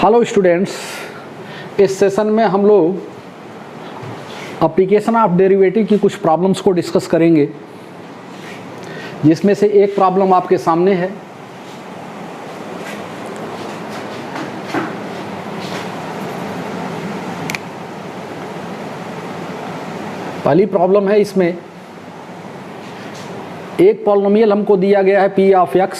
Hello students, इस session में हम लोग एप्लीकेशन ऑफ डेरिवेटिव की कुछ प्रॉब्लम्स को डिस्कस करेंगे, जिसमें से एक प्रॉब्लम आपके सामने है। पहली प्रॉब्लम है, इसमें एक पॉलिनोमियल हमको दिया गया है p ऑफ x,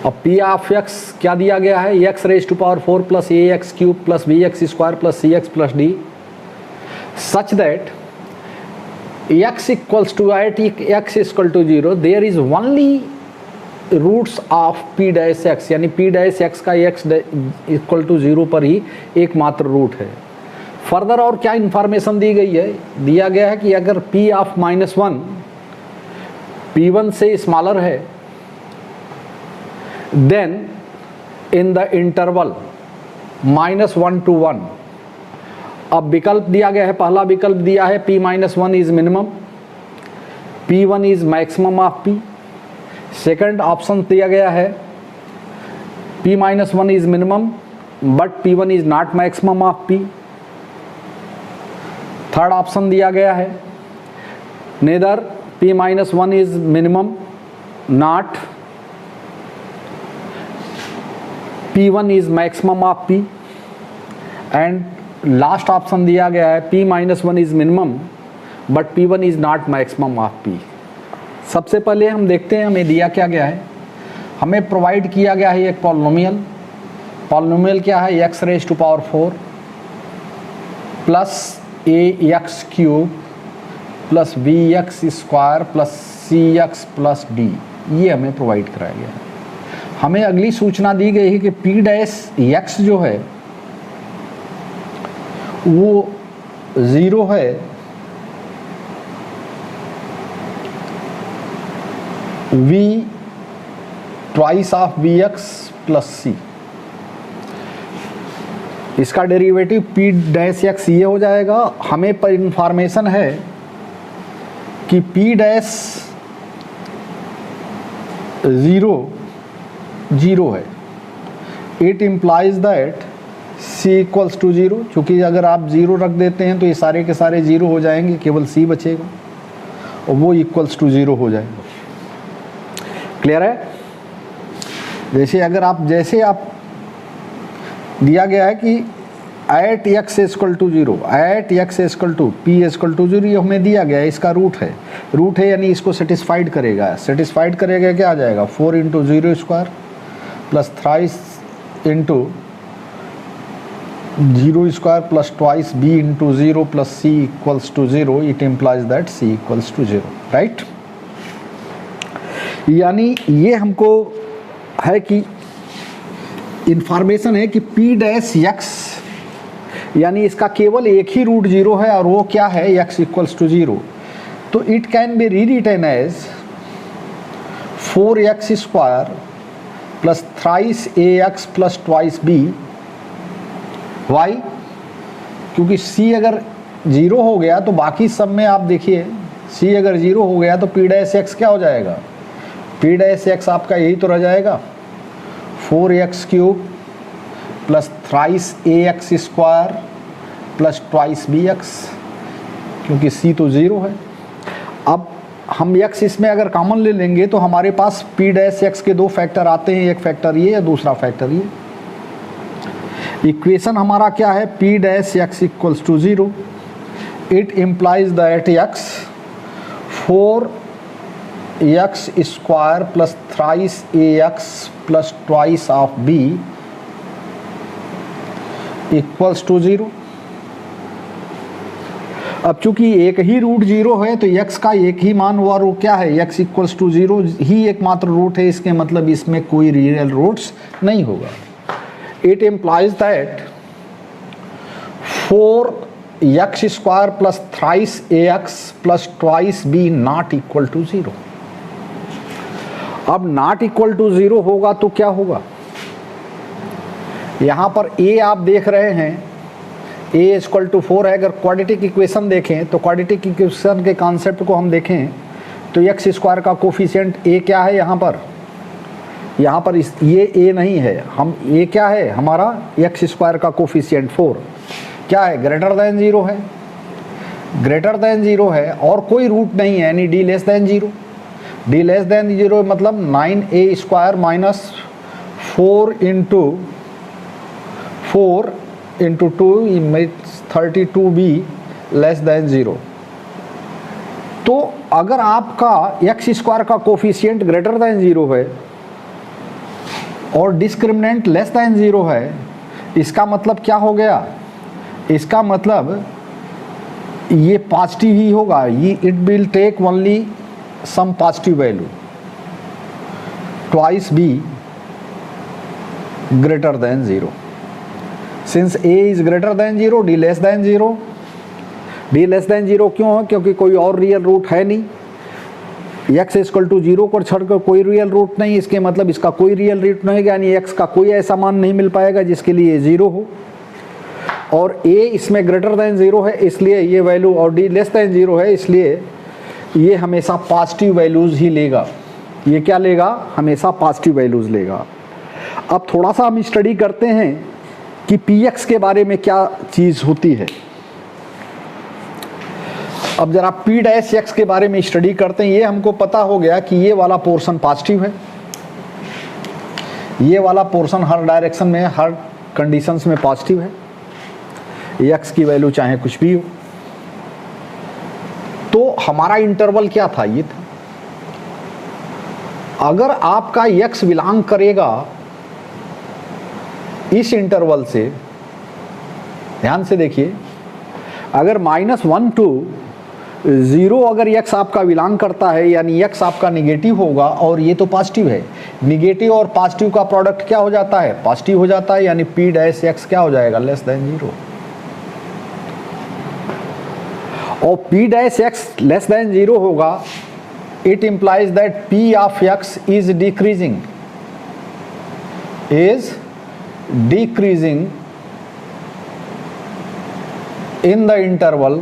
और p ऑफ x क्या दिया गया है, x raise to power 4 plus a x cube plus b x square plus c x plus d, such that x equals to at x equal to 0 there is only roots of p dash x, यानी p dash x का x equal to 0 पर ही एकमात्र root है। Further और क्या information दी गई है, दिया गया है कि अगर p ऑफ -1 p1 से स्मॉलर है, then in the interval -1 to 1, अब विकल्प दिया गया है, पहला विकल्प दिया है p-1 is minimum, p1 is maximum of p। Second option दिया गया है p-1 is minimum but p1 is not maximum of p। Third option दिया गया है neither p-1 is minimum not p1 is maximum of p, and last option दिया गया है p-1 is minimum but p1 is not maximum of p। सबसे पहले हम देखते हैं हमें दिया क्या गया है। हमें प्रोवाइड किया गया है एक पॉलिनोमियल क्या है, x raise to power 4 plus a x cube plus b x square plus c x plus d, ये हमें प्रोवाइड कराया गया है। हमें अगली सूचना दी गई है कि p डैश x जो है वो 0 है v twice of B X plus C. इसका डेरिवेटिव p डैश x ये हो जाएगा। हमें पर इंफॉर्मेशन है कि p डैश 0 है, it implies that c equals to 0, चूँकि अगर आप 0 रख देते हैं तो ये सारे के सारे 0 हो जाएंगे, केवल c बचेगा और वो इक्वल्स टू 0 हो जाएगा। क्लियर है? जैसे आप दिया गया है कि at x equal to 0, at x equal to p equal to 0, ये हमें दिया गया है, इसका रूट है यानी इसको सेटिस्फाइड करेगा क्या आ जाएगा, 4 into 0 square plus thrice into 0 square plus twice b into 0 plus c equals to 0, it implies that c equals to 0, right. यानी ये हमको है कि इंफॉर्मेशन है कि p डैश x, यानी इसका केवल एक ही रूट 0 है और वो क्या है, x इक्वल्स टू 0, तो it can be rewritten as 4x square plus thrice A x plus twice b. Why? क्योंकि c अगर 0 हो गया तो बाकी सब में आप देखिए, c अगर 0 हो गया तो p डैश x क्या हो जाएगा, p डैश x आपका यही तो रह जाएगा, 4x क्यूब प्लस थ्राइस ए X square plus twice B X, क्योंकि c तो 0 है। अब हम x इसमें अगर कॉमन ले लेंगे तो हमारे पास p डैश x के दो फैक्टर आते हैं, एक फैक्टर ये या दूसरा फैक्टर ये। इक्वेशन हमारा क्या है, p dash x equals to 0, it implies that x 4x square plus thrice A x plus twice of b equals to 0। अब चूंकि एक ही रूट 0 है तो x का एक ही मान हुआ, रूट क्या है, x इक्वल्स टू 0 ही एकमात्र रूट है, इसके मतलब इसमें कोई रियल रूट्स नहीं होगा। It implies that 4x square plus thrice A x plus twice b not equal to 0। अब नॉट इक्वल टू 0 होगा तो क्या होगा, यहाँ पर a आप देख रहे हैं a इक्वल टू 4 है। अगर क्वाड्रेटिक इक्वेशन देखें तो क्वाड्रेटिक इक्वेशन के कॉन्सेप्ट को हम देखें तो एक्स स्क्वायर का कोफिशिएंट a क्या है, यहाँ पर यहाँ पर ये a नहीं है, हम ये क्या है हमारा एक्स स्क्वायर का कोफिशिएंट 4 क्या है, ग्रेटर देन 0 है, ग्रेटर देन 0 है और कोई रूट नहीं है यानी d less than 0। d less than 0 मतलब 9a square minus 4 into 2 32b less than 0। तो अगर आपका एक्स स्क्वायर का कोफिशिएंट ग्रेटर देन 0 है और डिस्क्रिमिनेंट लेस देन 0 है, इसका मतलब क्या हो गया, इसका मतलब ये पॉजिटिव ही होगा, ये it will take only some positive value twice b greater then 0। Since a is greater then 0 d less than 0। d less than 0 क्यों है, क्योंकि कोई और रियल रूट है नहीं, x इक्वल टू 0 को छोड़कर कोई रियल रूट नहीं, इसके मतलब इसका कोई रियल रूट नहीं, यानी x का कोई ऐसा मान नहीं मिल पाएगा जिसके लिए 0 हो, और a इसमें ग्रेटर देन 0 है इसलिए ये वैल्यू, और d लेस देन 0 है इसलिए ये हमेशा पॉजिटिव वैल्यूज़ ही लेगा। ये क्या लेगा, हमेशा पॉजिटिव वैल्यूज़ लेगा। अब थोड़ा सा हम स्टडी करते हैं कि px के बारे में क्या चीज़ होती है। अब जरा p डैश x के बारे में स्टडी करते हैं। ये हमको पता हो गया कि ये वाला पोर्शन पॉजिटिव है, ये वाला पोर्शन हर डायरेक्शन में हर कंडीशंस में पॉजिटिव है, x की वैल्यू चाहे कुछ भी हो। तो हमारा इंटरवल क्या था, ये था अगर आपका x बिलोंग करेगा इस इंटरवल से, ध्यान से देखिए, अगर -1 to 0 अगर x आपका बिलोंग करता है यानी x आपका निगेटिव होगा और ये तो पॉजिटिव है, निगेटिव और पॉजिटिव का प्रोडक्ट क्या हो जाता है, पॉजिटिव हो जाता है, यानी p डैश x क्या हो जाएगा, लेस देन 0। और p dash x less than 0 होगा, it implies that p of x is decreasing in the interval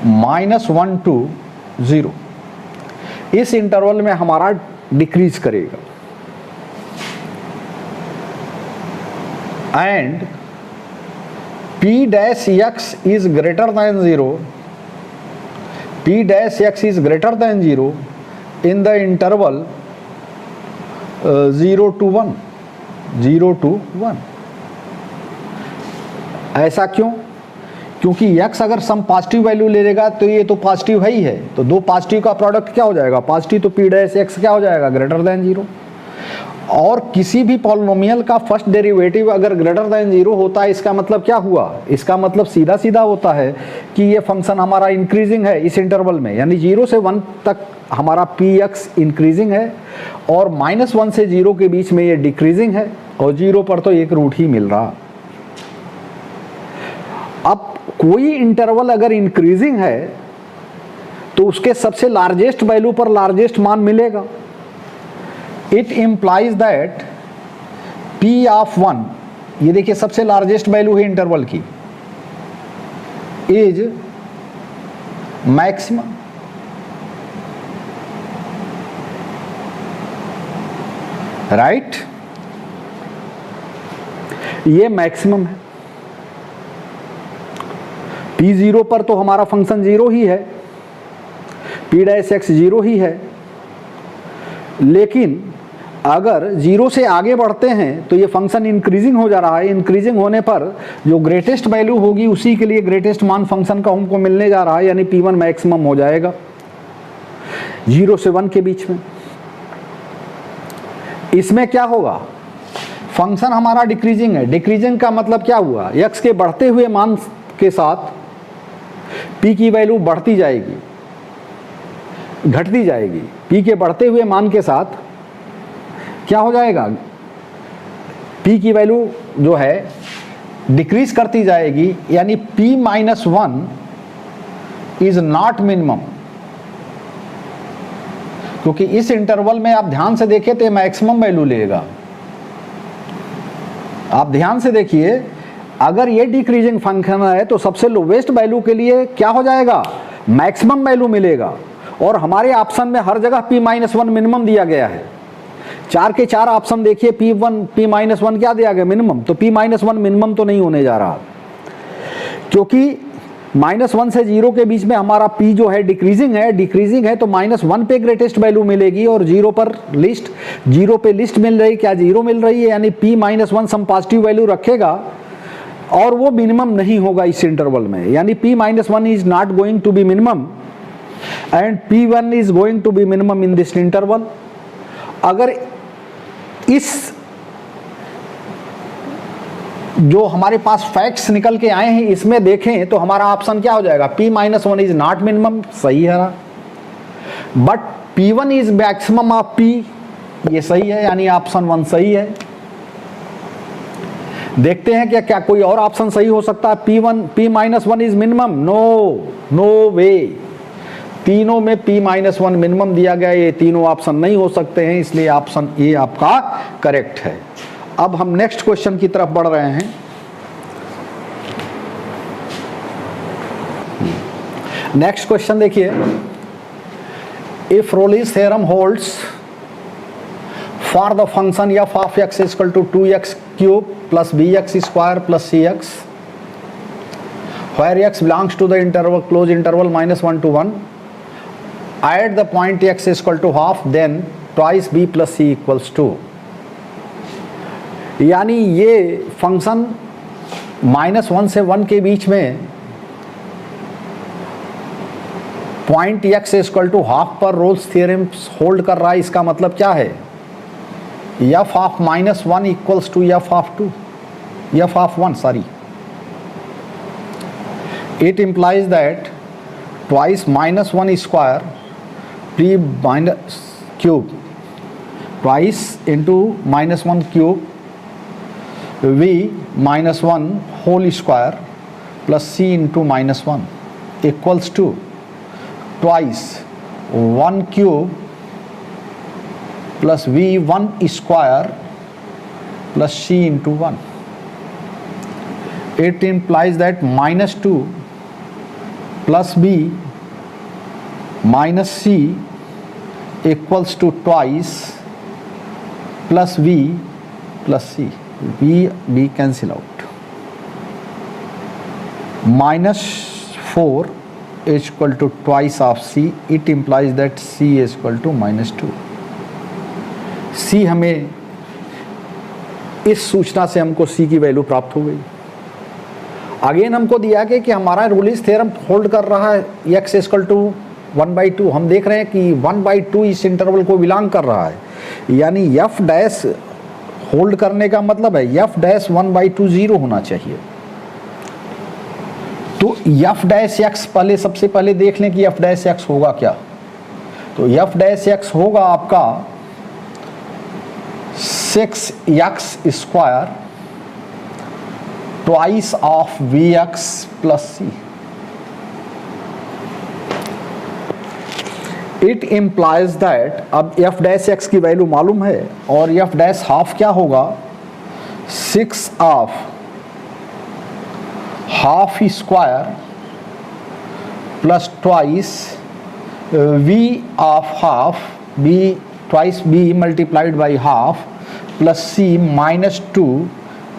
-1 to 0। इस इंटरवल में हमारा डिक्रीज करेगा, and p dash x is greater than 0, p dash x is greater than 0 in the interval 0 to 1, 0 to 1। ऐसा क्यों, क्योंकि x अगर सम positive value ले लेगा तो ये तो पॉजिटिव है ही है, तो दो पॉजिटिव का प्रोडक्ट क्या हो जाएगा, पॉजिटिव, तो p डैश x क्या हो जाएगा, ग्रेटर देन 0। और किसी भी पॉलिनोमियल का फर्स्ट डेरिवेटिव अगर ग्रेटर देन 0 होता है, इसका मतलब क्या हुआ, इसका मतलब सीधा सीधा होता है कि ये फंक्शन हमारा इंक्रीजिंग है इस इंटरवल में, यानी 0 से 1 तक हमारा px इंक्रीजिंग है और -1 से 0 के बीच में ये डिक्रीजिंग है, और 0 पर तो एक रूट ही मिल रहा। अब कोई इंटरवल अगर इंक्रीजिंग है तो उसके सबसे लार्जेस्ट वैल्यू पर लार्जेस्ट मान मिलेगा। It implies that p of 1, ये देखिए सबसे लार्जेस्ट वैल्यू है इंटरवल की, इज मैक्सिमम। राइट, ये मैक्सिमम है। p0 पर तो हमारा फंक्शन 0 ही है, p डैश x 0 ही है, लेकिन अगर 0 से आगे बढ़ते हैं तो ये फंक्शन इंक्रीजिंग हो जा रहा है। इंक्रीजिंग होने पर जो ग्रेटेस्ट वैल्यू होगी उसी के लिए ग्रेटेस्ट मान फंक्शन का हमको मिलने जा रहा है, यानी p1 मैक्सिमम हो जाएगा 0 से 1 के बीच में। इसमें क्या होगा, फंक्शन हमारा डिक्रीजिंग है। डिक्रीजिंग का मतलब क्या हुआ, x के बढ़ते हुए मान के साथ p की वैल्यू बढ़ती जाएगी, घटती जाएगी। p के बढ़ते हुए मान के साथ क्या हो जाएगा, p की वैल्यू जो है डिक्रीज करती जाएगी, यानी p-1 इज नॉट मिनिमम, क्योंकि इस इंटरवल में आप ध्यान से देखिए तो मैक्सिमम वैल्यू लेगा। आप ध्यान से देखिए, अगर ये डिक्रीजिंग फंक्शन है तो सबसे लोवेस्ट वैल्यू के लिए क्या हो जाएगा, मैक्सिमम वैल्यू मिलेगा। और हमारे ऑप्शन में हर जगह p-1 मिनिमम दिया गया है। 4 के 4 ऑप्शन देखिए, p-1 क्या दिया गया, मिनिमम। तो p-1 मिनिमम तो नहीं होने जा रहा, क्योंकि -1 से 0 के बीच में हमारा p जो है डिक्रीजिंग है, तो -1 पे ग्रेटेस्ट वैल्यू मिलेगी और 0 पे लिस्ट मिल रही, क्या 0 मिल रही है, यानी p-1 सम पॉजिटिव वैल्यू रखेगा और वो मिनिमम नहीं होगा इस इंटरवल में, यानी p-1 is not going to be minimum and p1 is going to be minimum in this interval. अगर इस जो हमारे पास फैक्ट्स निकल के आए हैं इसमें देखें तो हमारा ऑप्शन क्या हो जाएगा, p-1 इज नॉट मिनिमम, सही है, but p1 is maximum of p, ये सही है, यानी ऑप्शन 1 सही है। देखते हैं क्या कोई और ऑप्शन सही हो सकता है। p-1 इज मिनिमम, नो वे, तीनों में p-1 मिनिमम दिया गया, ये तीनों ऑप्शन नहीं हो सकते हैं, इसलिए ऑप्शन ए आपका करेक्ट है। अब हम नेक्स्ट क्वेश्चन की तरफ बढ़ रहे हैं। नेक्स्ट क्वेश्चन देखिए, if Rolle's theorem holds for the function f of x is equal to 2x cube plus bx square plus cx where x belongs to the interval closed interval -1 to 1 at the point x is equal to half, then twice b plus c equals 2। यानी ये function -1 से 1 के बीच में point x is equal to half पर Rolle's theorem hold कर रहा है। इसका मतलब क्या है, f of -1 equals to f of 1, sorry, it implies that twice -1 square p minus cube twice into -1 cube v -1 whole square plus c into -1 equals to twice 1 cube plus v1 square plus c into 1। It implies that -2 plus b minus c equals to twice plus v plus c। b cancel out, -4 is equal to twice of c, it implies that c is equal to -2। c हमें इस सूचना से हमको c की value प्राप्त हो गई। Again हमको दिया गया कि हमारा रोलिस थ्योरम होल्ड कर रहा है x is equal to 1/2। हम देख रहे हैं कि 1/2 इस इंटरवल को बिलोंग कर रहा है, यानी f डैश होल्ड करने का मतलब है f डैश 1/2 0 होना चाहिए। तो f डैश x पहले सबसे पहले देख लें कि f डैश x होगा क्या। तो f डैश x होगा आपका 6x square twice of vx plus c। It implies that, अब f डैश x की वैल्यू मालूम है और f डैश हाफ क्या होगा, 6 of half square plus twice v of half, b twice b multiplied by half plus c -2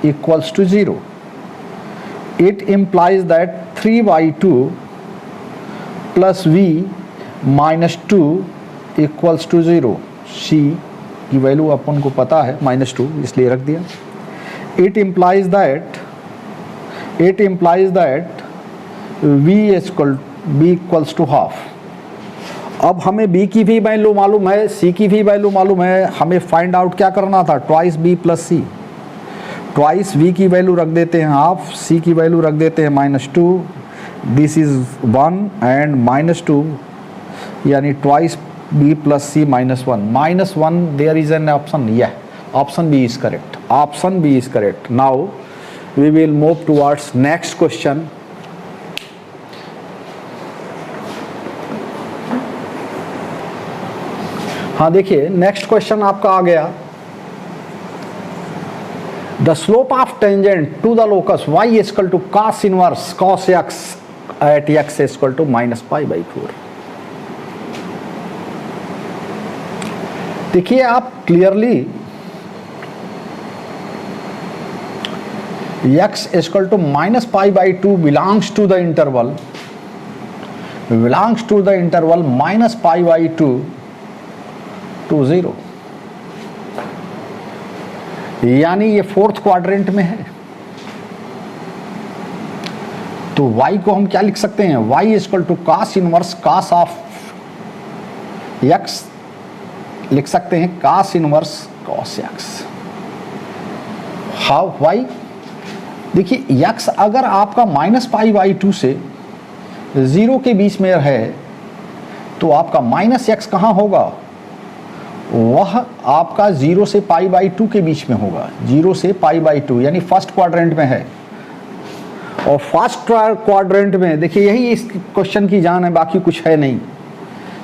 equals to 0। It implies that 3/2 plus v -2 equals to 0। c की वैल्यू अपन को पता है -2, इसलिए रख दिया। It implies that v equals to half. अब हमें b की भी वैल्यू मालूम है, c की भी वैल्यू मालूम है, हमें फाइंड आउट क्या करना था, twice b plus c। Twice v की वैल्यू रख देते हैं हाफ, c की वैल्यू रख देते हैं -2, दिस इज 1 एंड -2 यानी twice b plus c -1 there is an option, यह option b is correct, option b is correct. Now we will move towards next question. हाँ देखिए, नेक्स्ट क्वेश्चन आपका आ गया, the slope of tangent to the locus y equal to cos inverse cos x at x equal to -π/4। देखिए आप clearly x equal to -π/2 belongs to the interval -π/2 to 0, यानी ये fourth quadrant में है। तो y को हम क्या लिख सकते हैं, y equal to cos inverse cos of x लिख सकते हैं, cos inverse cos x। How y, देखिए x अगर आपका -π/2 से 0 के बीच में है तो आपका -x कहाँ होगा, वह आपका 0 से π/2 के बीच में होगा, 0 से π/2 यानी फर्स्ट क्वाड्रेंट में है। और फर्स्ट क्वाड्रेंट में देखिए यही इस क्वेश्चन की जान है, बाकी कुछ है नहीं।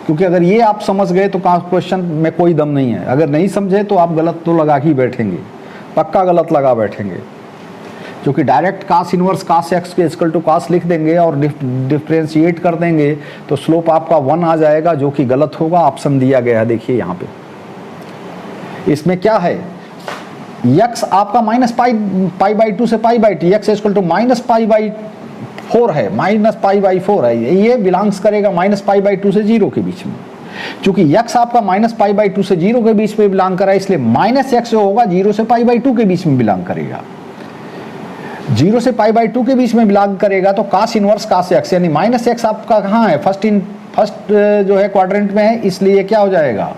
क्योंकि अगर ये आप समझ गए तो क्वेश्चन में कोई दम नहीं है, अगर नहीं समझे तो आप गलत तो लगा ही बैठेंगे, पक्का गलत लगा बैठेंगे। क्योंकि direct cos inverse cos x के इक्वल टू cos लिख देंगे और डिफ्रेंशिएट कर देंगे तो स्लोप आपका 1 आ जाएगा, जो कि गलत होगा। ऑप्शन दिया गया है, देखिए यहाँ पे इसमें क्या है, x आपका -π/2 से π/2, x इक्वल टू -π/4 है, -π/4 है, ये बिलोंग्स करेगा -π/2 से 0 के बीच में। चूंकि x आपका -π/2 से 0 के बीच में बिलोंग करा है, इसलिए -x जो होगा 0 से π/2 के बीच में बिलोंग करेगा। 0 से π/2 के बीच में बिलोंग करेगा तो cos इनवर्स cos x, यानी -x आपका कहाँ है, फर्स्ट जो है क्वाड्रेंट में है, इसलिए क्या हो जाएगा,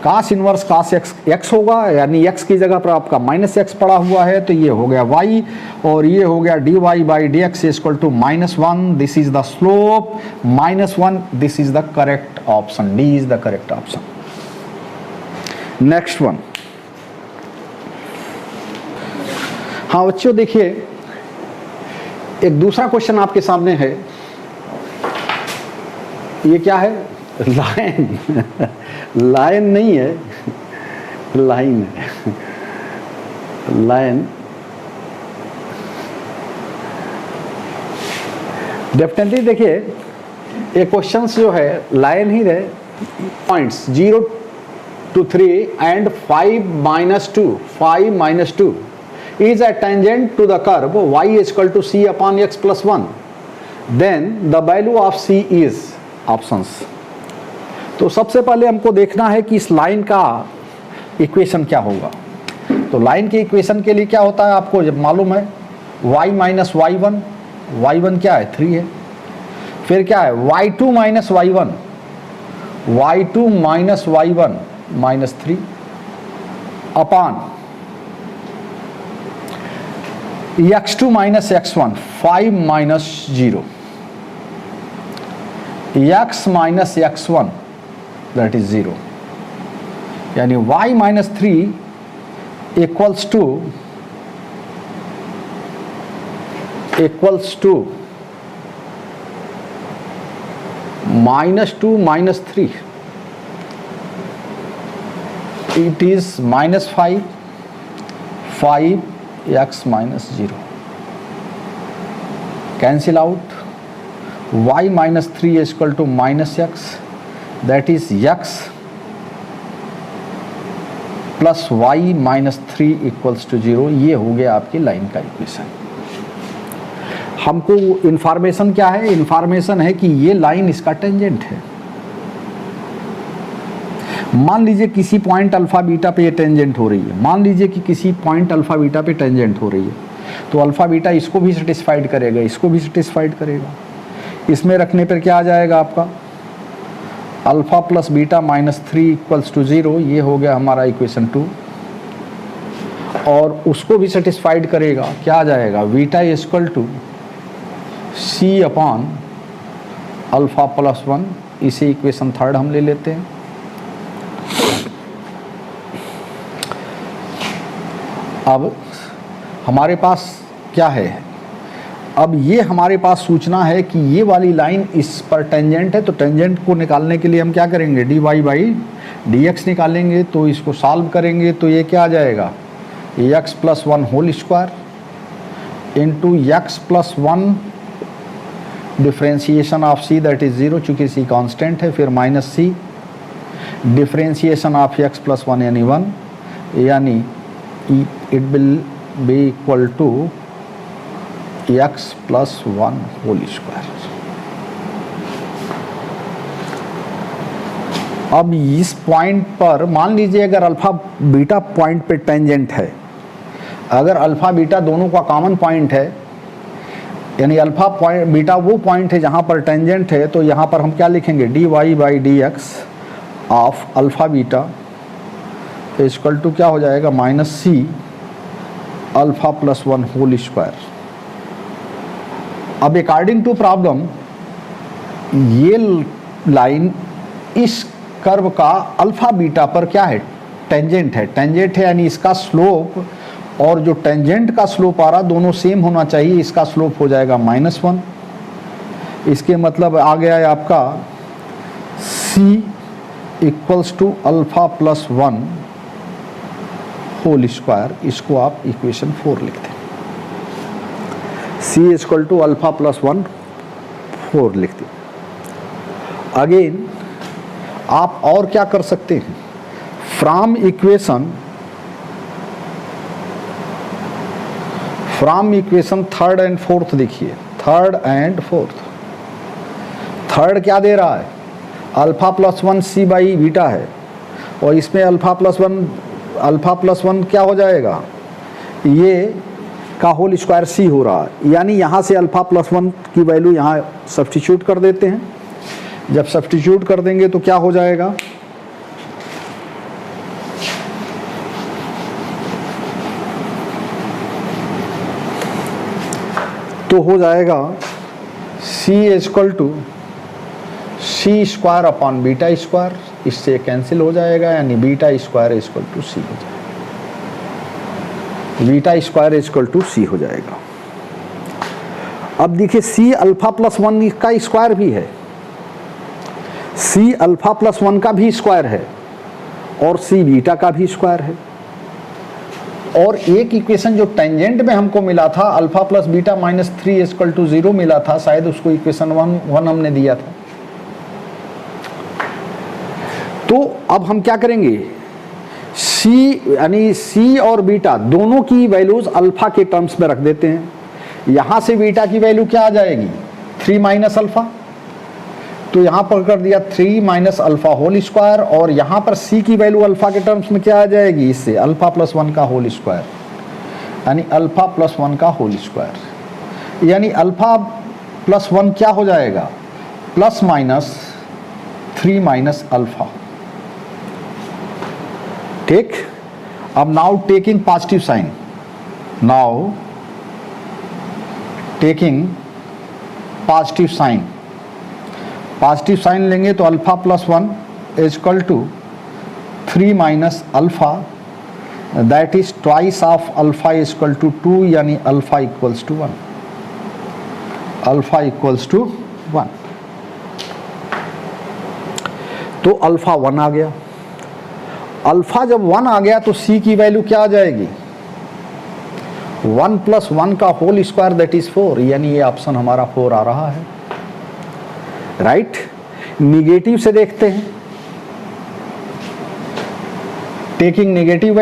cos इनवर्स cos x होगा, यानी x की जगह पर आपका -x पड़ा हुआ है, तो ये हो गया y, और ये हो गया dy/dx equal to -1। This is the slope -1, this is the correct option, D is the correct option. Next one, हाँ बच्चों देखिए एक दूसरा क्वेश्चन आपके सामने है। ये क्या है, लाइन लाइन नहीं है, लाइन है, लाइन डेफिनेटली। देखिए ये क्वेश्चंस जो है लाइन ही है, points 0 to 3 and 5 - 2 is a tangent to the curve y equal to c upon x plus 1, then the value of c is options। तो सबसे पहले हमको देखना है कि इस लाइन का इक्वेशन क्या होगा। तो लाइन के इक्वेशन के लिए क्या होता है आपको जब मालूम है, y - y1, y1 क्या है 3 है, फिर क्या है y2 - y1, y2 - y1 -3 upon x2 - x1 5 - 0, x - x1 that is 0, यानी y - 3 equals to -2 - 3, it is -5 x - 0, cancel out, y - 3 is equal to -x, that is x plus y - 3 equals to 0। ये हो गया आपकी line का equation. हमको information क्या है, information है कि ये लाइन इसका टेंजेंट है। मान लीजिए किसी पॉइंट अल्फा बीटा पे ये टेंजेंट हो रही है, मान लीजिए कि किसी पॉइंट अल्फा बीटा पे टेंजेंट हो रही है, तो अल्फा बीटा इसको भी सेटिस्फाइड करेगा, इसको भी सेटिस्फाइड करेगा। इसमें रखने पर क्या आ जाएगा आपका, alpha plus beta -3 equals to 0, ये हो गया हमारा इक्वेशन 2। और उसको भी सेटिस्फाइड करेगा, क्या आ जाएगा, beta equal to c upon alpha plus 1, इसे इक्वेशन 3 हम ले लेते हैं। अब हमारे पास क्या है, अब ये हमारे पास सूचना है कि ये वाली लाइन इस पर टेंजेंट है, तो टेंजेंट को निकालने के लिए हम क्या करेंगे, dy/dx निकालेंगे। तो इसको सॉल्व करेंगे तो ये क्या आ जाएगा, x + 1 whole square into x + 1 differentiation of c that is 0 चूँकि सी कांस्टेंट है, फिर minus c differentiation of x plus 1 यानी 1, यानी it will be equal to x plus 1 whole square. अब इस पॉइंट पर मान लीजिए अगर अल्फा बीटा पॉइंट पे टेंजेंट है, अगर अल्फा बीटा दोनों का कॉमन पॉइंट है, यानी अल्फा पॉइंट बीटा वो पॉइंट है जहाँ पर टेंजेंट है, तो यहाँ पर हम क्या लिखेंगे, dy by d x of alpha beta equal to क्या हो जाएगा, minus c alpha plus 1 whole square. अब अकॉर्डिंग टू प्रॉब्लम ये लाइन इस कर्व का अल्फा बीटा पर क्या है, टेंजेंट है। टेंजेंट है यानी इसका स्लोप और जो टेंजेंट का स्लोप आ रहा दोनों सेम होना चाहिए। इसका स्लोप हो जाएगा -1, इसके मतलब आ गया है आपका c equals to alpha plus 1 whole square. इसको आप इक्वेशन 4 लिखते हैं, c equal to alpha plus 1 4 लिखते हैं। अगेन आप और क्या कर सकते हैं, from equation third and fourth देखिए, थर्ड एंड फोर्थ। थर्ड क्या दे रहा है, alpha plus 1 c by beta है, और इसमें अल्फा प्लस वन क्या हो जाएगा, ये का होल स्क्वायर सी हो रहा है। यानी यहाँ से अल्फा प्लस 1 की वैल्यू यहाँ सब्स्टिट्यूट कर देते हैं। जब सब्स्टिट्यूट कर देंगे तो क्या हो जाएगा, तो हो जाएगा c equal to c square upon beta square, इससे कैंसिल हो जाएगा, यानी beta square equal to c हो जाएगा, beta square equal to c हो जाएगा। अब देखिए c अल्फा प्लस 1 का स्क्वायर भी है, c अल्फा प्लस 1 का भी स्क्वायर है और c बीटा का भी स्क्वायर है। और एक इक्वेशन जो टेंजेंट में हमको मिला था alpha plus beta minus 3 equal to 0 मिला था, शायद उसको इक्वेशन 1 हमने दिया था। तो अब हम क्या करेंगे, c यानी c और बीटा दोनों की वैल्यूज अल्फा के टर्म्स में रख देते हैं। यहां से बीटा की वैल्यू क्या आ जाएगी, 3 माइनस अल्फा, तो यहां पर कर दिया 3 माइनस अल्फा होल स्क्वायर, और यहां पर c की वैल्यू अल्फा के टर्म्स में क्या आ जाएगी, इससे अल्फा प्लस 1 का होल स्क्वायर, यानी अल्फा प्लस 1 का होल स्क्वायर। यानी अल्फा प्लस 1 क्या हो जाएगा, प्लस माइनस 3 माइनस अल्फा। ठीक, अब now taking positive sign, now taking positive sign, positive sign लेंगे तो alpha plus 1 equal to 3 minus alpha, that is twice of alpha equal to 2, यानी alpha equals to 1, alpha equals to 1। तो alpha 1 आ गया। Alpha जब 1 आ गया तो c की value क्या आ जाएगी, 1 प्लस 1 का होल स्क्वायर दैट इज 4, यानी ये ऑप्शन हमारा 4 आ रहा है। राइट, निगेटिव से देखते हैं, टेकिंग नेगेटिव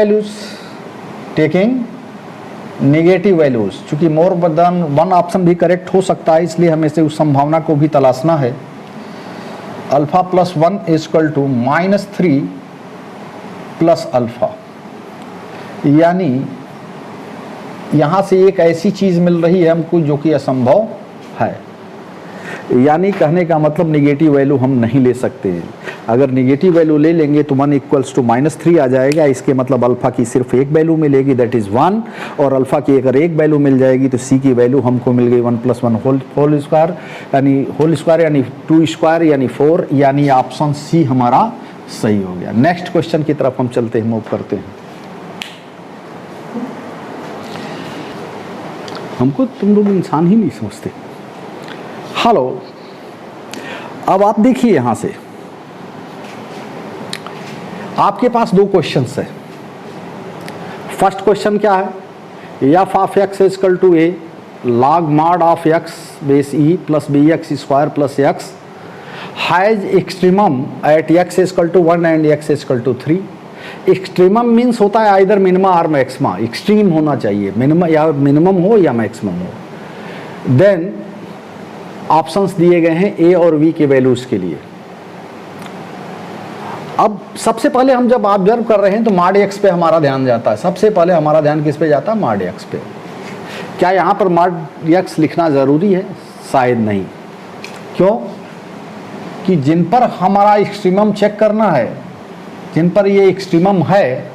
वैल्यूज, चूंकि मोर देन 1 ऑप्शन भी करेक्ट हो सकता है, इसलिए हमें से उस संभावना को भी तलाशना है। Alpha plus 1 equal to minus 3 plus alpha, यानी यहां से एक ऐसी चीज मिल रही है हमको जो कि असंभव है। यानी कहने का मतलब नेगेटिव वैल्यू हम नहीं ले सकते हैं। अगर नेगेटिव वैल्यू ले लेंगे तो 1 इक्वल्स टू -3 आ जाएगा। इसके मतलब अल्फा की सिर्फ एक वैल्यू मिलेगी, दैट इज 1, और अल्फा की अगर एक वैल्यू मिल जाएगी तो सी की वैल्यू हमको मिल गई 1 प्लस 1 होल स्क्वायर, यानी 2 स्क्वायर यानी 4, यानी ऑप्शन सी हमारा सही हो गया। नेक्स्ट क्वेश्चन की तरफ हम चलते हैं, मूव करते हैं। हमको तुम लोग इंसान ही नहीं समझते। हेलो, अब आप देखिए यहां से आपके पास 2 क्वेश्चंस है। फर्स्ट क्वेश्चन क्या है, f of x equal to a log mod of x base e plus bx square plus x has extremum at x is equal to 1 and x is equal to 3. Extremum means होता है either minima और maxima, extreme होना चाहिए, minimum या minimum हो या maximum हो। Then options दिए गए हैं ए और बी के वैल्यूज के लिए। अब सबसे पहले हम जब ऑब्जर्व कर रहे हैं तो मॉड एक्स पे हमारा ध्यान जाता है, सबसे पहले हमारा ध्यान किस पे जाता है? मॉड एक्स पे। क्या यहाँ पर मॉड एक्स लिखना ज़रूरी है? शायद नहीं। क्यों? कि जिन पर हमारा एक्सट्रीमम चेक करना है, जिन पर ये एक्सट्रीमम है,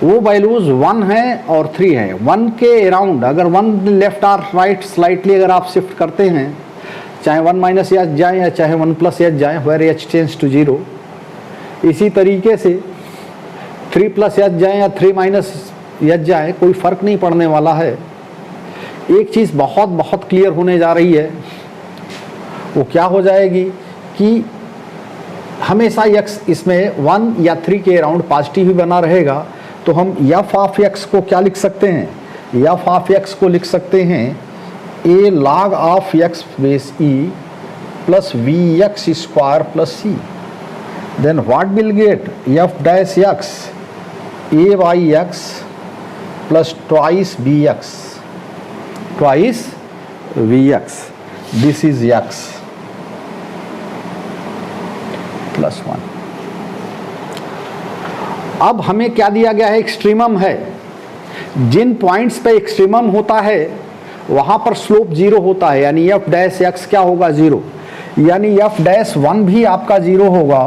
वो वैल्यूज 1 है और 3 है। 1 के अराउंड अगर 1 लेफ्ट और राइट स्लाइटली अगर आप शिफ्ट करते हैं, चाहे 1 माइनस एच जाए या चाहे 1 प्लस एच जाए, वेयर एच टेंड्स टू 0, इसी तरीके से 3 प्लस एच जाए या 3 माइनस एच जाए, कोई फ़र्क नहीं पड़ने वाला है। एक चीज़ बहुत बहुत क्लियर होने जा रही है, वो क्या हो जाएगी कि हमेशा x इसमें 1 या 3 के अराउंड पॉजिटिव ही बना रहेगा। तो हम f ऑफ x को क्या लिख सकते हैं? f ऑफ x को लिख सकते हैं a log of x base e plus vx square plus c। Then what will get? f dash x a by x plus twice bx, twice vx, this is x plus 1। अब हमें क्या दिया गया है? एक्सट्रीमम है। जिन points पे extremum होता है वहां पर स्लोप 0 होता है, यानी f डैश x क्या होगा? 0। यानी f डैश 1 भी आपका 0 होगा।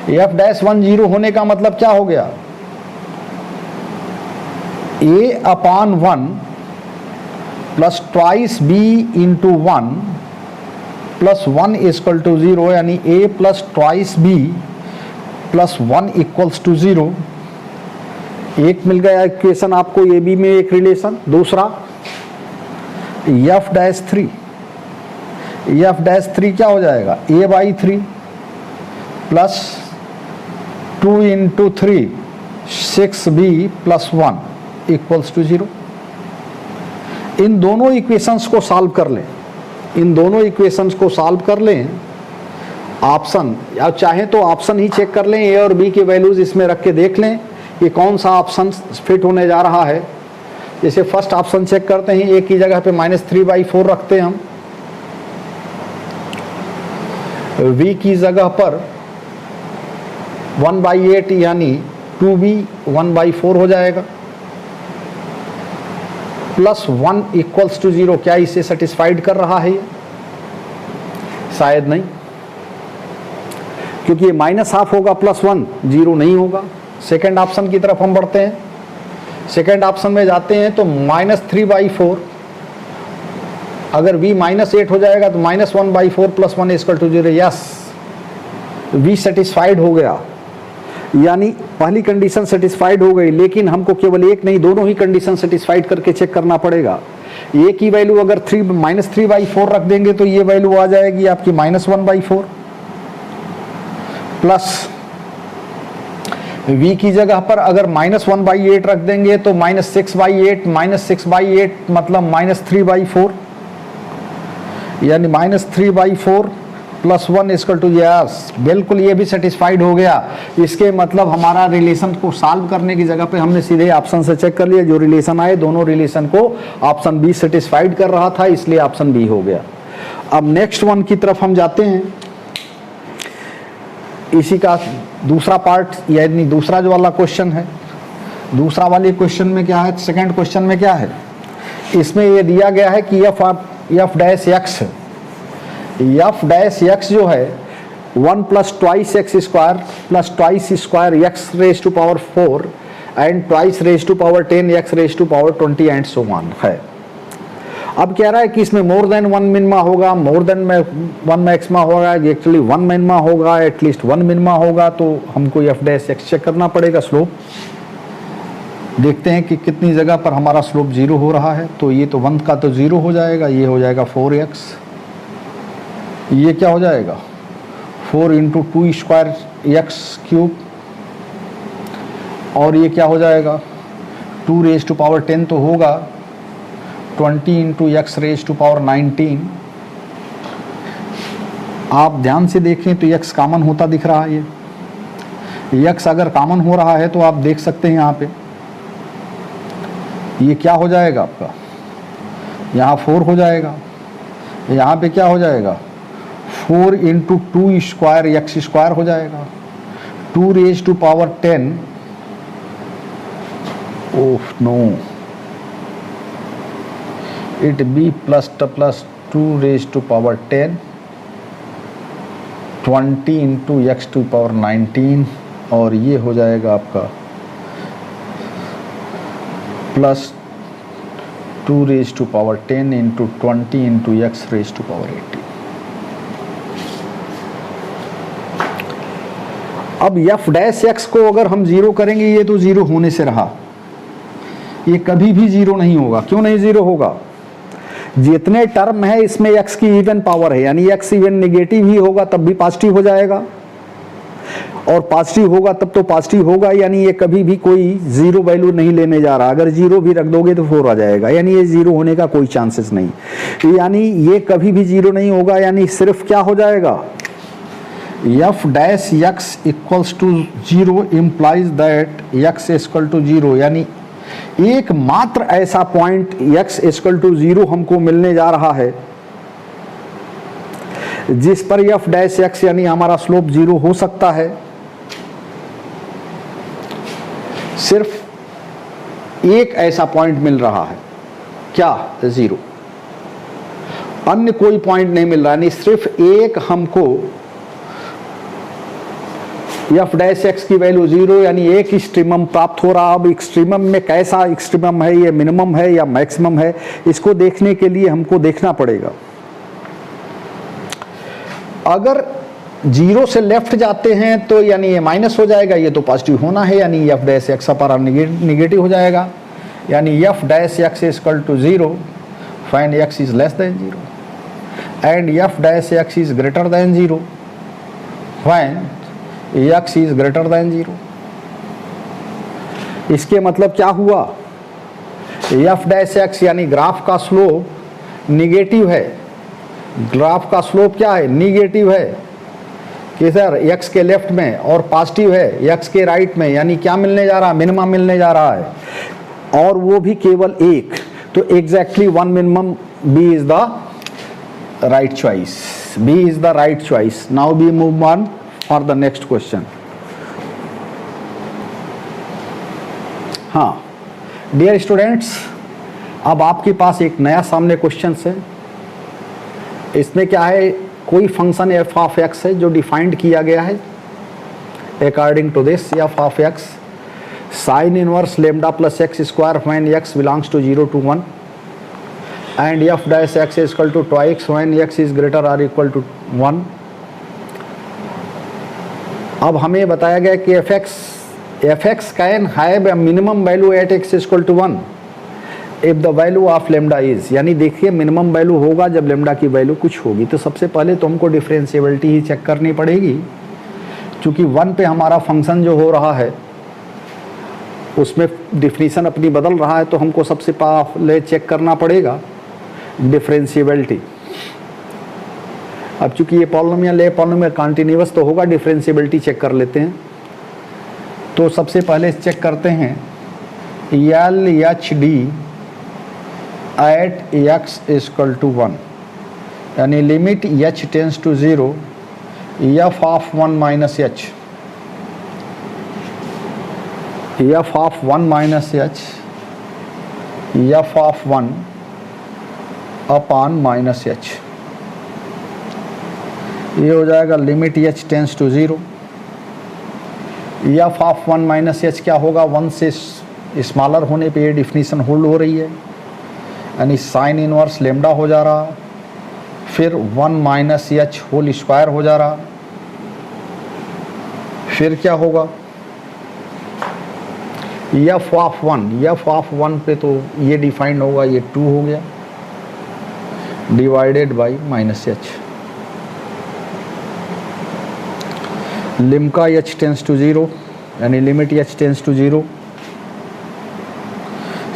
f डैश 1 0 होने का मतलब क्या हो गया? a upon 1 plus twice b into 1 plus 1 equal to 0, यानी a plus twice b plus 1 equals to 0। एक मिल गया इक्वेशन आपको ए बी में एक रिलेशन। दूसरा f डैश 3, f डैश 3 क्या हो जाएगा? a by 3 plus 2 into 3 6b plus 1 equals to 0। इन दोनों इक्वेशंस को सॉल्व कर लें, इन दोनों इक्वेशंस को सॉल्व कर लें। ऑप्शन, या चाहे तो ऑप्शन ही चेक कर लें, ए और बी के वैल्यूज इसमें रख के देख लें कि कौन सा ऑप्शन फिट होने जा रहा है। जैसे फर्स्ट ऑप्शन चेक करते हैं, ए की जगह पे -3/4 रखते हैं हम, वी की जगह पर 1/8 यानी 2b 1/4 हो जाएगा, प्लस 1 इक्वल्स टू 0। क्या इसे सेटिस्फाइड कर रहा है ये? शायद नहीं, क्योंकि ये -½ होगा प्लस 1 0 नहीं होगा। सेकेंड ऑप्शन की तरफ हम बढ़ते हैं। सेकेंड ऑप्शन में जाते हैं तो -3/4, अगर v -8 हो जाएगा तो -1/4 plus 1 equal to 0। Yes, v satisfied हो गया, यानी पहली कंडीशन सेटिस्फाइड हो गई। लेकिन हमको केवल एक नहीं, दोनों ही कंडीशन सेटिस्फाइड करके चेक करना पड़ेगा। ए की वैल्यू अगर -3/4 रख देंगे तो ये वैल्यू आ जाएगी आपकी -1/4, प्लस v की जगह पर अगर -1/8 रख देंगे तो -6/8, -6/8 मतलब -3/4, यानी -3/4 प्लस 1 इक्वल टू, यस बिल्कुल ये भी सेटिस्फाइड हो गया। इसके मतलब हमारा रिलेशन को सॉल्व करने की जगह पे हमने सीधे ऑप्शन से चेक कर लिया, जो रिलेशन आए दोनों रिलेशन को ऑप्शन बी सेटिस्फाइड कर रहा था, इसलिए ऑप्शन बी हो गया। अब नेक्स्ट वन की तरफ हम जाते हैं। इसी का दूसरा पार्ट, यानी दूसरा जो वाला क्वेश्चन है, दूसरा वाले क्वेश्चन में क्या है? सेकंड क्वेश्चन में क्या है? इसमें ये दिया गया है कि f dash x, f dash x जो है 1 plus twice x square plus twice square x raise to power 4 and twice raise to power 10 x raise to power 20 and so on है। अब कह रहा है कि इसमें मोर देन 1 मिनिमा होगा, मोर देन 1 मैक्सिमा होगा, एक्चुअली 1 मिनिमा होगा, एटलीस्ट 1 मिनिमा होगा। तो हमको f डैश x चेक करना पड़ेगा। स्लोप देखते हैं कि कितनी जगह पर हमारा स्लोप 0 हो रहा है। तो ये तो 1 का तो 0 हो जाएगा, ये हो जाएगा 4x, ये क्या हो जाएगा 4 इंटू 2 स्क्वायर x क्यूब, और ये क्या हो जाएगा 2 रेज टू पावर 10 तो होगा, 20 into x raise to power 19। आप ध्यान से देखें तो x कॉमन होता दिख रहा है। ये x अगर कॉमन हो रहा है तो आप देख सकते हैं यहाँ पे ये क्या हो जाएगा आपका, यहाँ 4 हो जाएगा, यहाँ पे क्या हो जाएगा 4 इंटू 2 स्क्वायर एक्स स्क्वायर हो जाएगा, 2 raise to power 10। Oh no, it be plus 2 raise to power 10, 20 into x to power 19, और ये हो जाएगा आपका plus 2 raise to power 10 into 20 into x raise to power 80। अब एफ डैश एक्स को अगर हम जीरो करेंगे, ये तो जीरो होने से रहा, ये कभी भी जीरो नहीं होगा। क्यों नहीं जीरो होगा? जितने टर्म है इसमें x की इवन पावर है, यानी x इवन नेगेटिव ही होगा तब भी पॉजिटिव हो जाएगा, और पॉजिटिव होगा तब तो पॉजिटिव होगा, यानी ये कभी भी कोई जीरो वैल्यू नहीं लेने जा रहा। अगर जीरो भी रख दोगे तो 4 आ जाएगा, यानी ये जीरो होने का कोई चांसेस नहीं, यानी ये कभी भी जीरो नहीं होगा। यानी सिर्फ क्या हो जाएगा, f dash x equals to zero implies that x equal to zero, यानी एकमात्र ऐसा पॉइंट x इक्वल टू 0 हमको मिलने जा रहा है जिस पर f डैश x यानी हमारा स्लोप 0 हो सकता है। सिर्फ एक ऐसा पॉइंट मिल रहा है, क्या? 0। अन्य कोई पॉइंट नहीं मिल रहा, यानी सिर्फ एक हमको एफ डैश एक्स की वैल्यू 0, यानी एक एक्सट्रीमम प्राप्त हो रहा। अब एक्सट्रीमम में कैसा एक्सट्रीमम है, ये मिनिमम है या मैक्सिमम है, इसको देखने के लिए हमको देखना पड़ेगा। अगर 0 से लेफ्ट जाते हैं तो यानी ये माइनस हो जाएगा, ये तो पॉजिटिव होना है, यानी एफ डैश एक्स अपार निगेटिव हो जाएगा, यानी f dash x equal to 0 find x is less than 0 and f dash x is greater then 0 find x is greater then 0। इसके मतलब क्या हुआ, एफ डैश एक्स यानी ग्राफ का स्लोप निगेटिव है। ग्राफ का स्लोप क्या है, निगेटिव है कि सर x के लेफ्ट में, और पॉजिटिव है x के राइट में, यानी क्या मिलने जा रहा है, मिनिमम मिलने जा रहा है, और वो भी केवल एक। तो exactly one minimum, b is the right choice, b is the right choice. Now we move on for the next question। हाँ डियर स्टूडेंट्स, अब आपके पास एक नया सामने क्वेश्चन है। इसमें क्या है, कोई फंक्शन एफ ऑफ एक्स है जो डिफाइंड किया गया है according to this f of x sine inverse lambda plus x square when x belongs to 0 to 1 and f dash x is equal to twice when x is greater or equal to 1। अब हमें बताया गया कि f x can have a minimum value at x equal to 1 if the value of lambda is, यानी देखिए minimum value होगा जब lambda की वैल्यू कुछ होगी। तो सबसे पहले तो हमको डिफरेंशिएबिलिटी ही चेक करनी पड़ेगी, क्योंकि 1 पे हमारा फंक्शन जो हो रहा है उसमें डिफिनीशन अपनी बदल रहा है, तो हमको सबसे पहले चेक करना पड़ेगा डिफरेंशिएबिलिटी। अब चूंकि ये पॉलिनोमियल है, पॉलिनोमियल कंटीन्यूअस तो होगा, डिफरेंशिएबिलिटी चेक कर लेते हैं। तो सबसे पहले चेक करते हैं L H D at x equal to 1, यानी limit h tends to 0 f of 1 minus h, f of 1 minus h, f of 1 upon minus h, ये हो जाएगा limit h tends to 0। F of 1 minus h क्या होगा, 1 से smaller होने पे ये डिफिनीशन होल्ड हो रही है, यानी साइन इनवर्स लेमडा हो जा रहा, फिर 1 माइनस एच होल स्क्वायर हो जा रहा, फिर क्या होगा एफ ऑफ 1, एफ ऑफ 1 पे तो ये डिफाइंड होगा, ये 2 हो गया divided by minus h, limit h tends to 0 यानी limit h tends to 0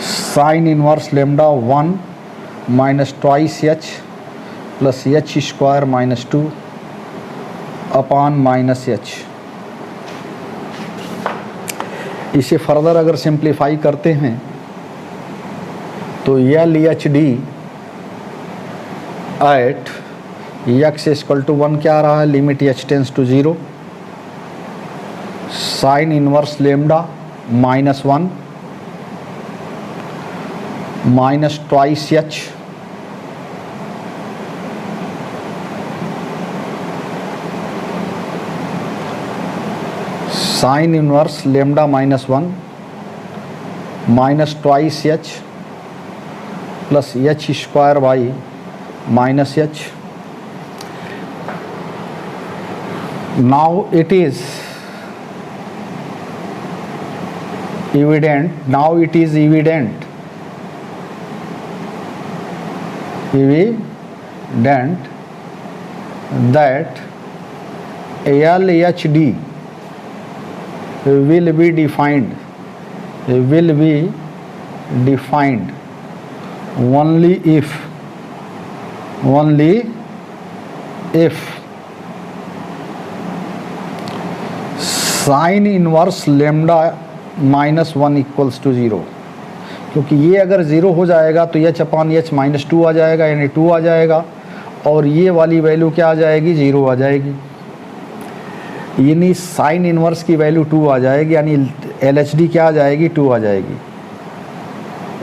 sine inverse lambda 1 minus twice h plus h square minus 2 upon minus h. इसे फर्दर अगर सिंप्लीफाई करते हैं तो L H D at x equal to 1 क्या आ रहा है, limit h tends to 0 sine inverse lambda minus 1 minus twice h sine inverse lambda minus 1 minus twice h plus h square by minus H. Now it is evident, now it is evident that LHD will be defined only if sine inverse lambda minus 1 equals to 0, क्योंकि ये अगर 0 हो जाएगा तो h upon h minus 2 आ जाएगा, यानी 2 आ जाएगा, और ये वाली वैल्यू क्या आ जाएगी, 0 आ जाएगी, यानी साइन इनवर्स की वैल्यू 2 आ जाएगी, यानी LHD क्या आ जाएगी, 2 आ जाएगी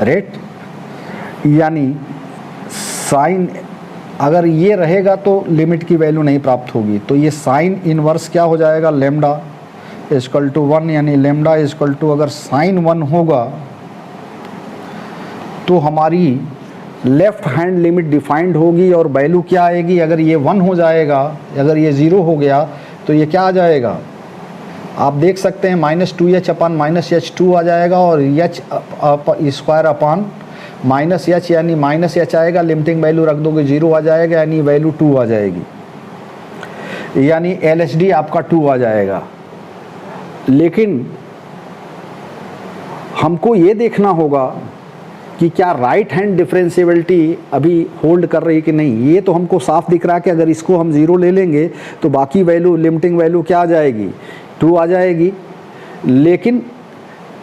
रेट। यानी साइन अगर ये रहेगा तो लिमिट की वैल्यू नहीं प्राप्त होगी, तो ये साइन इनवर्स क्या हो जाएगा, लेमडा इक्वल टू 1, यानी लेमडा इक्वल टू अगर साइन 1 होगा तो हमारी लेफ्ट हैंड लिमिट डिफाइंड होगी और वैल्यू क्या आएगी, अगर ये 1 हो जाएगा, अगर ये 0 हो गया तो ये क्या आ जाएगा, आप देख सकते हैं minus 2h upon minus H 2 आ जाएगा, और H square upon minus H, यानी माइनस एच आएगा, लिमिटिंग वैल्यू रख दोगे 0 आ जाएगा, यानी वैल्यू 2 आ जाएगी, यानी LHD आपका 2 आ जाएगा। लेकिन हमको ये देखना होगा कि क्या राइट हैंड डिफरेंशिएबिलिटी अभी होल्ड कर रही कि नहीं। ये तो हमको साफ दिख रहा है कि अगर इसको हम 0 ले लेंगे तो बाकी वैल्यू, लिमिटिंग वैल्यू क्या आ जाएगी, 2 आ जाएगी। लेकिन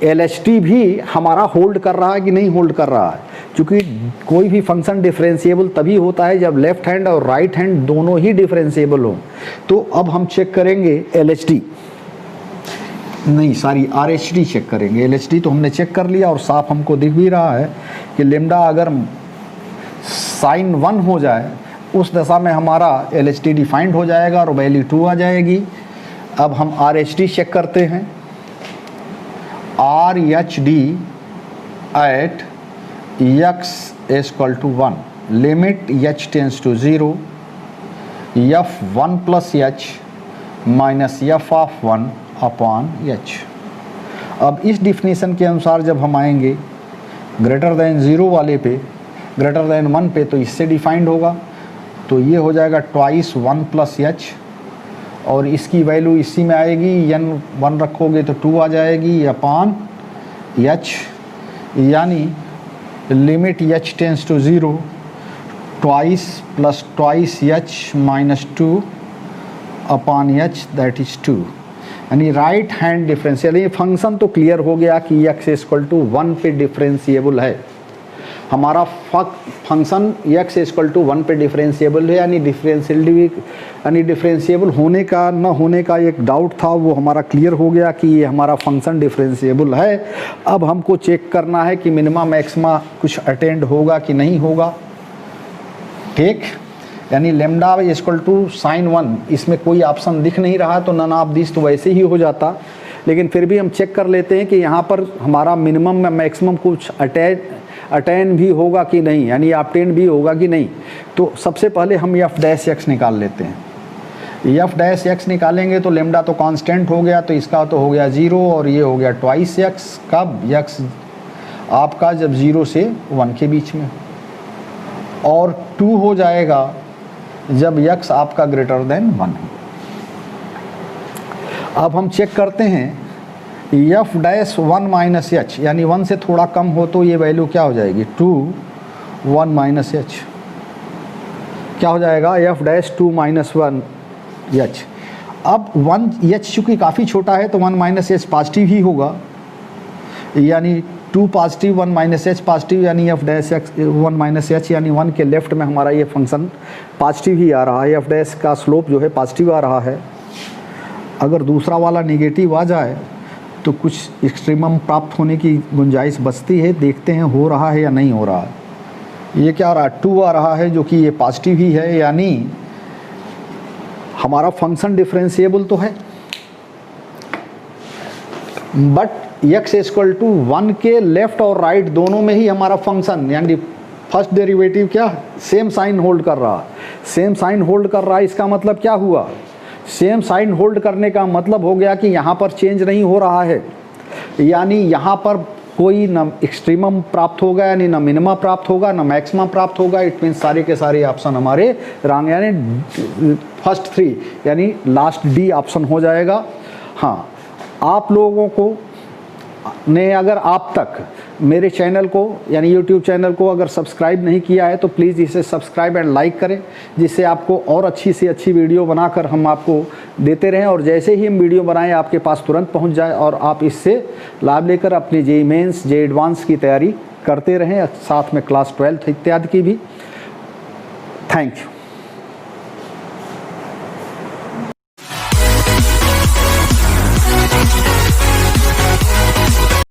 LHD भी हमारा होल्ड कर रहा है कि नहीं होल्ड कर रहा है, क्योंकि कोई भी फंक्शन डिफरेंशिएबल तभी होता है जब लेफ्ट हैंड और राइट हैंड दोनों ही डिफरेंशिएबल हो। तो अब हम चेक करेंगे LHD, नहीं सॉरी RHD चेक करेंगे। LHD तो हमने चेक कर लिया और साफ हमको दिख भी रहा है कि लेमडा अगर साइन 1 हो जाए उस दशा में हमारा LHD डिफाइंड हो जाएगा और वैल्यू 2 आ जाएगी। अब हम RHD चेक करते हैं। RHD at x equal to 1 limit h tends to 0 f 1 plus h minus f of 1 upon h। अब इस डिफिनीशन के अनुसार जब हम आएंगे ग्रेटर देन 0 वाले पे, ग्रेटर देन 1 पे, तो इससे डिफाइंड होगा, तो ये हो जाएगा ट्वाइस 1 प्लस h, और इसकी वैल्यू इसी में आएगी, n 1 रखोगे तो 2 आ जाएगी अपॉन h, यानी limit h tends to 0 twice plus twice h minus 2 upon h that is 2, यानी राइट हैंड डिफरेंशियल। ये फंक्शन तो क्लियर हो गया कि x इक्वल टू 1 पे डिफरेंशिएबल है। हमारा फंक्शन x इक्वल टू 1 पे डिफरेंशिएबल है, यानी डिफरेंशिएबल होने का न होने का एक डाउट था, वो हमारा क्लियर हो गया कि ये हमारा फंक्शन डिफरेंशिएबल है। अब हमको चेक करना है कि मिनिमा मैक्सिमा कुछ अटेंड होगा कि नहीं होगा, ठीक। यानी लेमडा इक्वल टू साइन 1, इसमें कोई ऑप्शन दिख नहीं रहा, तो नन ऑफ दिस तो वैसे ही हो जाता, लेकिन फिर भी हम चेक कर लेते हैं कि यहाँ पर हमारा मिनिमम में मैक्सिमम कुछ अटेन भी होगा कि नहीं, यानी ऑब्टेन भी होगा कि नहीं। तो सबसे पहले हम एफ डैश एक्स निकाल लेते हैं। एफ डैश एक्स निकालेंगे तो लेमडा तो कांस्टेंट हो गया, तो इसका तो हो गया 0 और ये हो गया ट्वाइस एक्स। कब? एक्स आपका जब 0 से 1 के बीच में, और 2 हो जाएगा जब x आपका ग्रेटर देन 1 है। अब हम चेक करते हैं एफ डैश 1 माइनस एच, यानी 1 से थोड़ा कम हो तो ये वैल्यू क्या हो जाएगी 2 1 माइनस एच, क्या हो जाएगा एफ डैश 2 माइनस 1 एच। अब 1 एच चूँकि काफ़ी छोटा है तो 1 माइनस एच पॉजिटिव ही होगा, यानी 2 पॉजिटिव 1 माइनस एच पॉजिटिव, यानी f dash x 1 minus H, यानी 1 के लेफ्ट में हमारा ये फंक्शन पॉजिटिव ही आ रहा है, एफ डैश का स्लोप जो है पॉजिटिव आ रहा है। अगर दूसरा वाला नेगेटिव आ जाए तो कुछ एक्सट्रीमम प्राप्त होने की गुंजाइश बचती है, देखते हैं हो रहा है या नहीं हो रहा है। ये क्या आ रहा है, 2 आ रहा है जो कि ये पॉजिटिव ही है, यानी हमारा फंक्शन डिफरेंशिएबल तो है, बट x इक्वल टू 1 के लेफ्ट और राइट दोनों में ही हमारा फंक्शन यानी फर्स्ट डेरिवेटिव क्या सेम साइन होल्ड कर रहा है, सेम साइन होल्ड कर रहा है। इसका मतलब क्या हुआ, सेम साइन होल्ड करने का मतलब हो गया कि यहाँ पर चेंज नहीं हो रहा है, यानी यहाँ पर कोई न एक्सट्रीमम प्राप्त होगा, यानी न मिनिमा प्राप्त होगा न मैक्सिमम प्राप्त होगा। इट मीन्स सारे के सारे ऑप्शन हमारे रॉन्ग, यानी फर्स्ट 3 यानी लास्ट डी ऑप्शन हो जाएगा। हाँ, आप लोगों को ने अगर आप तक मेरे चैनल को यानी YouTube चैनल को अगर सब्सक्राइब नहीं किया है तो प्लीज़ इसे सब्सक्राइब एंड लाइक करें, जिससे आपको और अच्छी से अच्छी वीडियो बनाकर हम आपको देते रहें, और जैसे ही हम वीडियो बनाएं आपके पास तुरंत पहुंच जाए और आप इससे लाभ लेकर अपनी JEE मेंस JEE एडवांस की तैयारी करते रहें, साथ में क्लास 12 इत्यादि की भी। Thank you.